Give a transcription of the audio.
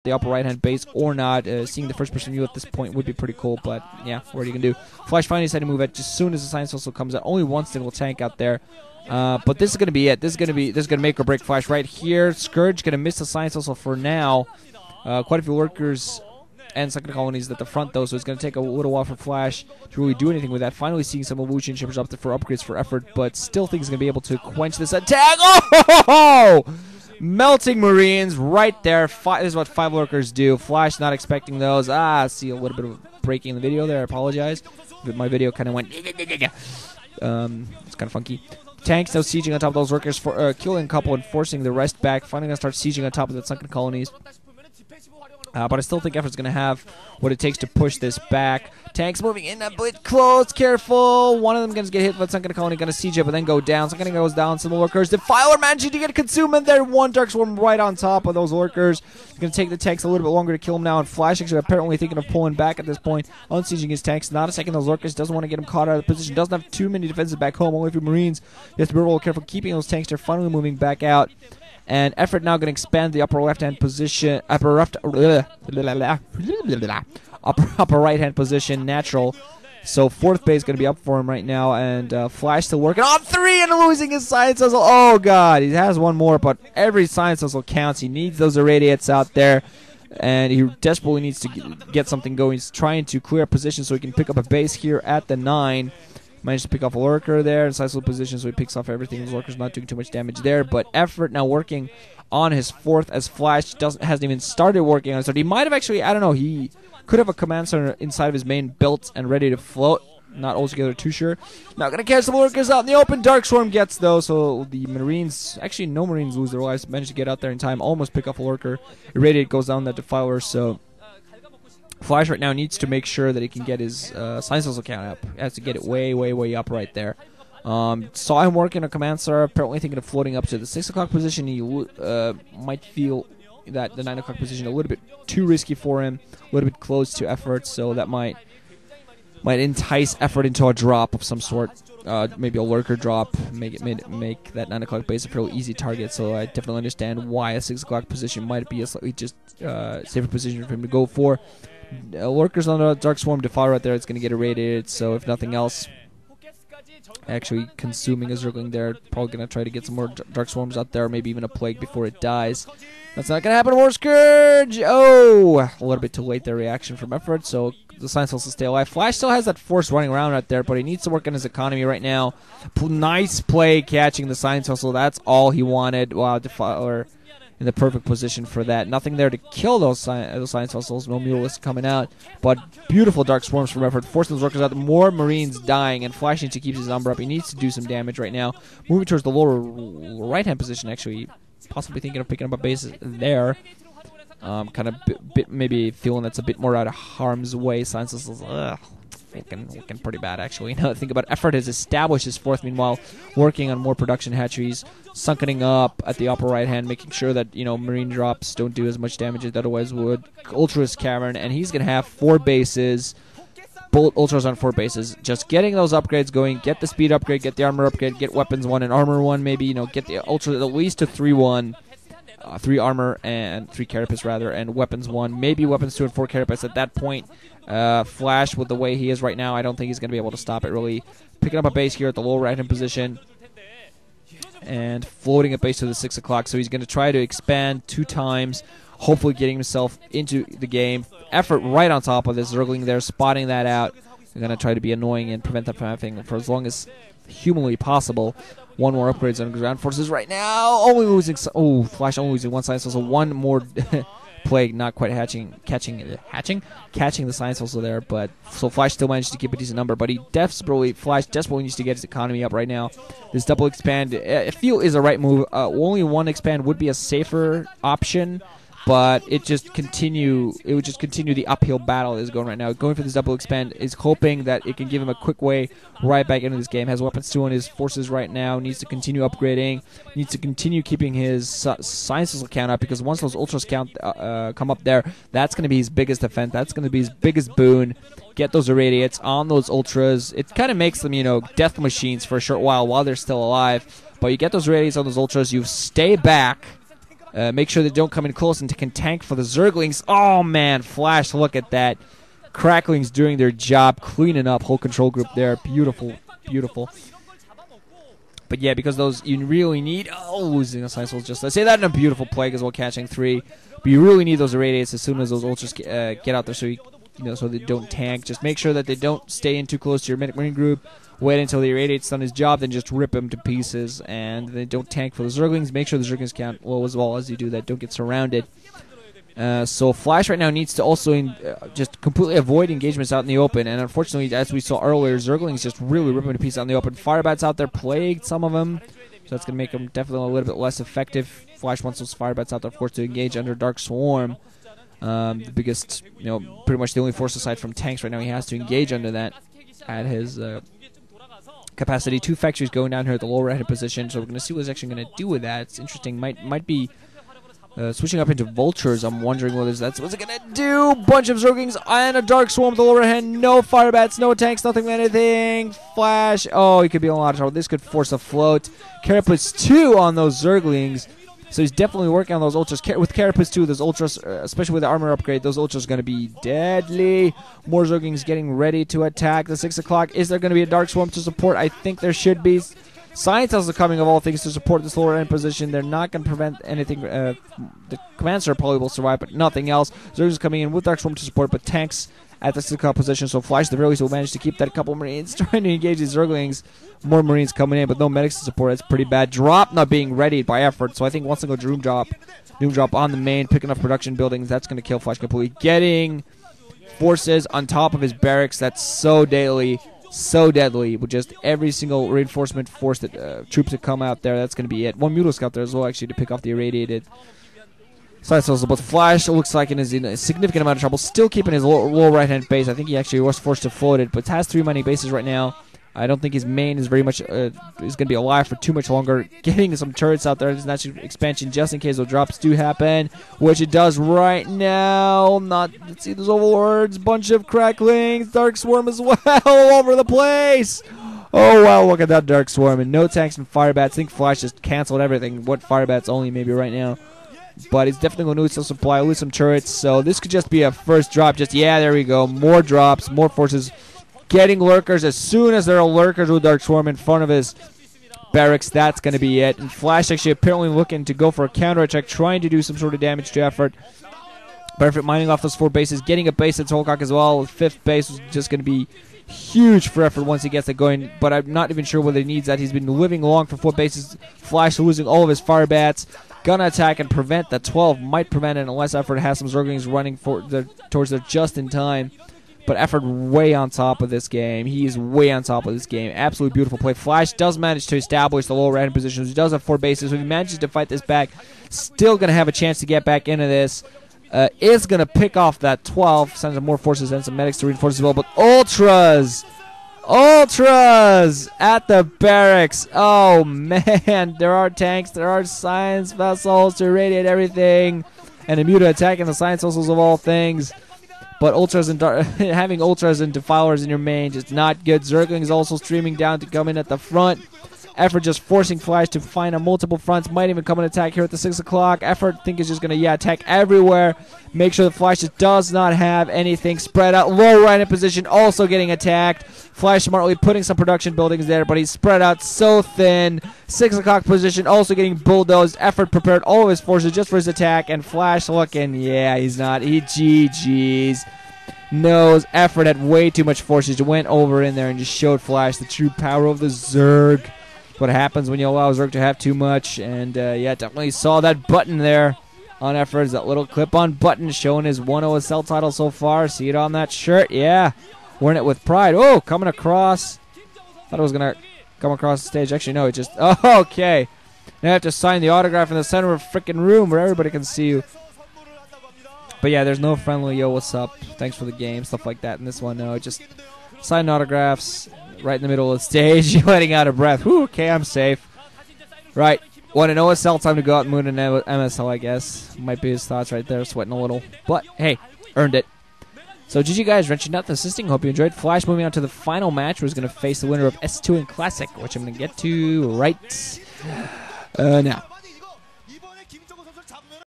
the upper right-hand base or not. Seeing the first-person view at this point would be pretty cool, but yeah, what are you going to do? Flash finally decided to move at just as soon as the Science Vessel comes out. Only one single tank out there. But this is going to be it. This is going to make or break Flash right here. Scourge going to miss the Science Vessel for now. Quite a few lurkers and second colonies at the front, though, so it's going to take a little while for Flash to really do anything with that. Finally seeing some evolution shippers up there for upgrades for effort, but still think he's going to be able to quench this attack. Oh! Melting Marines right there. This is what 5 lurkers do. Flash not expecting those. See a little bit of breaking in the video there. I apologize. But my video kind of went... it's kind of funky. Tanks now sieging on top of those lurkers, for killing a couple and forcing the rest back. Finally going to start sieging on top of the sunken colonies. But I still think Effort's going to have what it takes to push this back. Tanks moving in a bit close, careful. One of them going to get hit by the Sunken Colony, going to siege it, but then go down. Sunken goes down, some lurkers. Defiler managing to get consumed, and there one Dark Swarm right on top of those lurkers. Going to take the tanks a little bit longer to kill him now, and Flash actually apparently thinking of pulling back at this point, unsieging his tanks. Not a second those lurkers, doesn't want to get him caught out of position, doesn't have too many defenses back home, only a few Marines. You have to be real careful keeping those tanks. They're finally moving back out. And Effort now going to expand the upper left-hand position, upper right-hand position, natural. So 4th base going to be up for him right now, and Flash still working on 3 and losing his Science Vessel. Oh god, he has one more, but every Science Vessel counts. He needs those irradiates out there, and he desperately needs to get something going. He's trying to clear a position so he can pick up a base here at the 9. Managed to pick off a lurker there in sizable position, so he picks off everything. His lurker's not doing too much damage there, but Effort now working on his 4th as Flash hasn't even started working on it. So he might have actually, I don't know, he could have a command center inside of his main built and ready to float. Not altogether too sure. Now going to catch some lurkers out in the open. Dark Swarm gets those, so the Marines, actually no Marines lose their lives, managed to get out there in time, almost pick off a lurker. Irradiate goes down that Defiler, so Flash right now needs to make sure that he can get his Science Vessel count up. He has to get it way, way, way up right there. Saw him working a command star, apparently thinking of floating up to the 6 o'clock position. He might feel that the 9 o'clock position a little bit too risky for him, a little bit close to Effort, so that might entice Effort into a drop of some sort. Maybe a lurker drop, make that 9 o'clock base a fairly easy target. So I definitely understand why a 6 o'clock position might be a slightly just safer position for him to go for. Lurkers on the Dark Swarm Defiler right there. It's going to get irradiated, so if nothing else, actually consuming a Zergling there. Probably going to try to get some more Dark Swarms out there, maybe even a Plague before it dies. That's not going to happen. More Scourge! Oh! A little bit too late there, reaction from Effort, so the Science Vessel stay alive. Flash still has that force running around right there, but he needs to work on his economy right now. Nice play catching the Science Vessel. That's all he wanted. Wow, Defiler in the perfect position for that. Nothing there to kill those Science Vessels. No Mutalisks coming out, but beautiful Dark Swarms from Effort, forcing those workers out. More Marines dying, and Flash needs to keep his number up. He needs to do some damage right now. Moving towards the lower right-hand position, actually, possibly thinking of picking up a base there. Kind of maybe feeling that's a bit more out of harm's way. Science Vessels, looking pretty bad, actually. Now think about Effort has established his 4th, meanwhile working on more production hatcheries, sunkening up at the upper right hand, making sure that Marine drops don't do as much damage as they otherwise would. Ultras Cavern, and he's gonna have 4 bases. Bolt Ultras on 4 bases. Just getting those upgrades going. Get the speed upgrade, get the armor upgrade, get weapons 1 and armor 1. Maybe get the Ultras at least to 3-1. 3 armor and 3 carapace rather, and weapons 1, maybe weapons 2 and 4 carapace at that point. Flash, with the way he is right now, I don't think he's going to be able to stop it really. Picking up a base here at the lower right hand position and floating a base to the 6 o'clock, so he's going to try to expand 2 times, hopefully getting himself into the game. Effort right on top of this Zergling there, spotting that out. They're going to try to be annoying and prevent that from happening for as long as humanly possible. 1 more upgrades on ground forces right now. Only losing. Flash only losing 1 Science Vessel. 1 more Plague, not quite catching the Science Vessel there. But so Flash still managed to keep a decent number. But Flash desperately needs to get his economy up right now. This double expand, I feel, is a right move. Only 1 expand would be a safer option. But it would just continue the uphill battle that is going right now. Going for this double expand is hoping that it can give him a quick way right back into this game. Has weapons 2 on his forces right now. Needs to continue upgrading. Needs to continue keeping his Science Vessel count up, because once those Ultras come up there, that's going to be his biggest defense. That's going to be his biggest boon. Get those irradiates on those Ultras. It kind of makes them, death machines for a short while they're still alive. But you get those irradiates on those Ultras. You stay back. Make sure they don't come in close and can tank for the Zerglings. Oh, man, Flash, look at that. Cracklings doing their job, cleaning up whole control group there. Beautiful, beautiful. But yeah, because those you really need. Oh, losing a science will just. Let's say that in a beautiful play as well, catching 3. But you really need those irradiates as soon as those ultras get out there, so so they don't tank. Just make sure that they don't stay in too close to your medic marine group. Wait until the irradiate's done his job, then just rip him to pieces, and they don't tank for the Zerglings. Make sure the Zerglings count low as well as you do that. Don't get surrounded. So Flash right now needs to also just completely avoid engagements out in the open, and unfortunately, as we saw earlier, Zerglings just really rip him to pieces out in the open. Firebats out there plagued some of them, so that's going to make them definitely a little bit less effective. Flash wants those Firebats out there, of course, to engage under Dark Swarm. The biggest, pretty much the only force aside from tanks right now he has to engage under that at his capacity. 2 factories going down here at the lower right position, so we're going to see what he's actually going to do with that. It's interesting. Might be switching up into vultures. I'm wondering what's it going to do. Bunch of Zerglings and a Dark Swarm at the lower hand. No Firebats, no tanks, nothing, anything. Flash. Oh, he could be in a lot of trouble. This could force a float. Carapace 2 on those Zerglings. So he's definitely working on those ultras. With Carapace 2, those ultras, especially with the armor upgrade, those ultras are going to be deadly. More Zerglings getting ready to attack the 6 o'clock. Is there going to be a Dark Swarm to support? I think there should be. Science Cells are coming, of all things, to support this lower end position. They're not going to prevent anything. The Command Center probably will survive, but nothing else. Zerglings coming in with Dark Swarm to support, but tanks at the 6 o'clock position. So Flash, at the very least, will manage to keep that couple Marines trying to engage these Zerglings. More Marines coming in, but no medics to support. That's pretty bad. Drop not being readied by effort. So I think once they go Doom Drop on the main, picking up production buildings, that's going to kill Flash completely. Getting forces on top of his barracks, that's so deadly. So deadly. With just every single reinforcement force that troops that come out there, that's going to be it. 1 Mutal Scout there as well, actually, to pick off the irradiated side cells. But Flash looks like is in a significant amount of trouble. Still keeping his low right-hand base. I think he actually was forced to float it, but has 3 mining bases right now. I don't think his main is very much is going to be alive for too much longer. Getting some turrets out there as an expansion just in case those drops do happen, which it does right now. Let's see those overlords, bunch of cracklings, Dark Swarm as well, all over the place. Oh wow, look at that Dark Swarm, and no tanks and Firebats. I think Flash just canceled everything. What Firebats only maybe right now. But he's definitely going to lose some supply, lose some turrets. So this could just be a first drop. There we go. More drops, more forces. Getting lurkers as soon as there are lurkers with Dark Swarm in front of his barracks. That's going to be it. And Flash actually apparently looking to go for a counterattack, trying to do some sort of damage to effort. But effort mining off those 4 bases, getting a base at Solcock as well. 5th base was just going to be huge for effort once he gets it going. But I'm not even sure whether he needs that. He's been living long for 4 bases. Flash losing all of his Firebats. Gonna attack and prevent the 12. Might prevent it unless effort has some Zerglings running towards there just in time. But effort way on top of this game. He is way on top of this game. Absolutely beautiful play. Flash does manage to establish the lower right positions. He does have 4 bases. So if he manages to fight this back, still going to have a chance to get back into this. Is going to pick off that 12. Sends some more forces and some medics to reinforce as well. But Ultras at the barracks. Oh, man. There are tanks. There are science vessels to irradiate everything. And a muta attacking the science vessels of all things. But ultras and having ultras and defilers in your main just not good. Zerglings also streaming down to come in at the front. Effort just forcing Flash to find on multiple fronts. Might even come and attack here at the 6 o'clock. Effort think is just going to attack everywhere. Make sure the Flash just does not have anything spread out. Low right in position, also getting attacked. Flash smartly putting some production buildings there, but he's spread out so thin. 6 o'clock position, also getting bulldozed. Effort prepared all of his forces just for his attack, and Flash looking, he's not. GG's. Knows effort had way too much forces. Went over in there and just showed Flash the true power of the Zerg. What happens when you allow Zerg to have too much. And definitely saw that button there on effort. That little clip-on button showing his 1 OSL title so far. See it on that shirt? Yeah. Wearing it with pride. Oh, coming across. Thought it was going to come across the stage. Actually, no, it just... Oh, okay. Now I have to sign the autograph in the center of a freaking room where everybody can see you. But yeah, there's no friendly, yo, what's up, thanks for the game, stuff like that in this one. No, just sign autographs right in the middle of the stage. You're letting out of breath. Whew, okay, I'm safe. Right, want an OSL, time to go out and move an MSL, I guess. Might be his thoughts right there, sweating a little. But, hey, earned it. So, GG guys, wrenching out the assisting. Hope you enjoyed. Flash moving on to the final match. We're going to face the winner of S2 in Classic, which I'm going to get to right now.